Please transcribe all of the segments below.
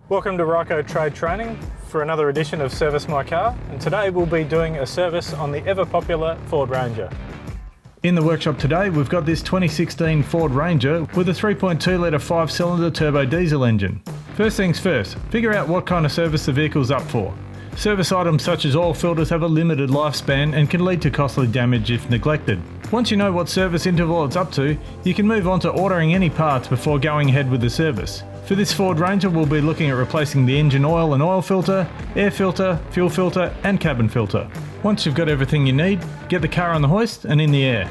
Welcome to Ryco Trade Training for another edition of Service My Car, and today we'll be doing a service on the ever popular Ford Ranger. In the workshop today we've got this 2016 Ford Ranger with a 3.2 litre 5-cylinder turbo diesel engine. First things first, figure out what kind of service the vehicle's up for. Service items such as oil filters have a limited lifespan and can lead to costly damage if neglected. Once you know what service interval it's up to, you can move on to ordering any parts before going ahead with the service. For this Ford Ranger we'll be looking at replacing the engine oil and oil filter, air filter, fuel filter and cabin filter. Once you've got everything you need, get the car on the hoist and in the air.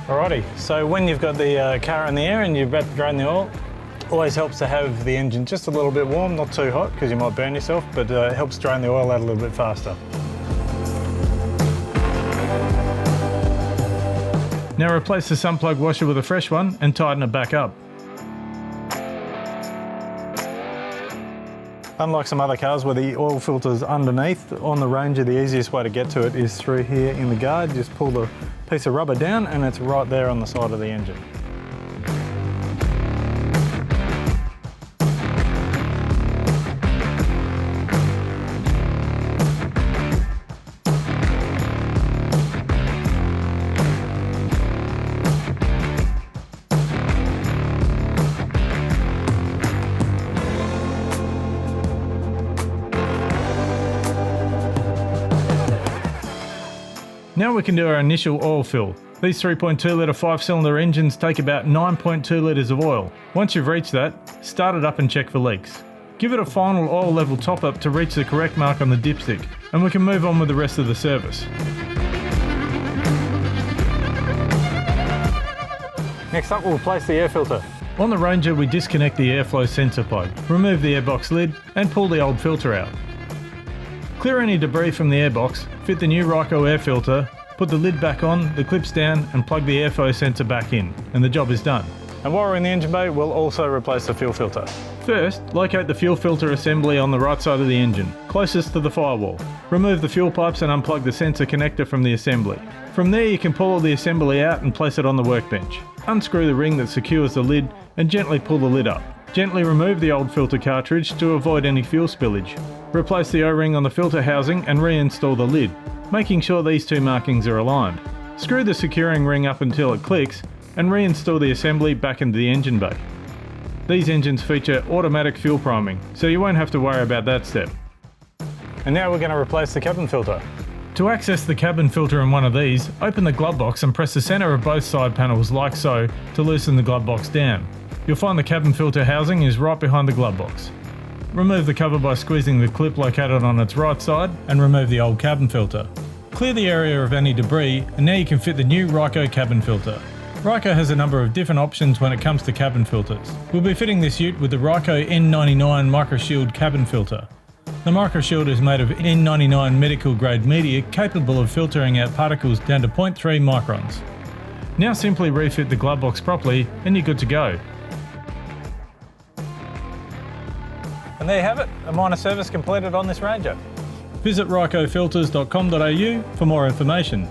Alrighty, so when you've got the car in the air and you're about to drain the oil, always helps to have the engine just a little bit warm, not too hot because you might burn yourself, but it helps drain the oil out a little bit faster. Now replace the sump plug washer with a fresh one and tighten it back up. Unlike some other cars where the oil filter's underneath, on the Ranger the easiest way to get to it is through here in the guard. Just pull the piece of rubber down and it's right there on the side of the engine. Now we can do our initial oil fill. These 3.2 litre 5-cylinder engines take about 9.2 litres of oil. Once you've reached that, start it up and check for leaks. Give it a final oil level top up to reach the correct mark on the dipstick, and we can move on with the rest of the service. Next up we'll replace the air filter. On the Ranger we disconnect the airflow sensor plug, remove the airbox lid and pull the old filter out. Clear any debris from the airbox, fit the new Ryco air filter, put the lid back on, the clips down and plug the airflow sensor back in, and the job is done. And while we're in the engine bay, we'll also replace the fuel filter. First, locate the fuel filter assembly on the right side of the engine, closest to the firewall. Remove the fuel pipes and unplug the sensor connector from the assembly. From there you can pull the assembly out and place it on the workbench. Unscrew the ring that secures the lid and gently pull the lid up. Gently remove the old filter cartridge to avoid any fuel spillage. Replace the O-ring on the filter housing and reinstall the lid, making sure these two markings are aligned. Screw the securing ring up until it clicks and reinstall the assembly back into the engine bay. These engines feature automatic fuel priming, so you won't have to worry about that step. And now we're going to replace the cabin filter. To access the cabin filter in one of these, open the glove box and press the centre of both side panels like so to loosen the glove box down. You'll find the cabin filter housing is right behind the glove box. Remove the cover by squeezing the clip located on its right side and remove the old cabin filter. Clear the area of any debris and now you can fit the new Ryco cabin filter. Ryco has a number of different options when it comes to cabin filters. We'll be fitting this ute with the Ryco N99 MicroShield cabin filter. The MicroShield is made of N99 medical grade media capable of filtering out particles down to 0.3 microns. Now simply refit the glove box properly and you're good to go. And there you have it, a minor service completed on this Ranger. Visit rycofilters.com.au for more information.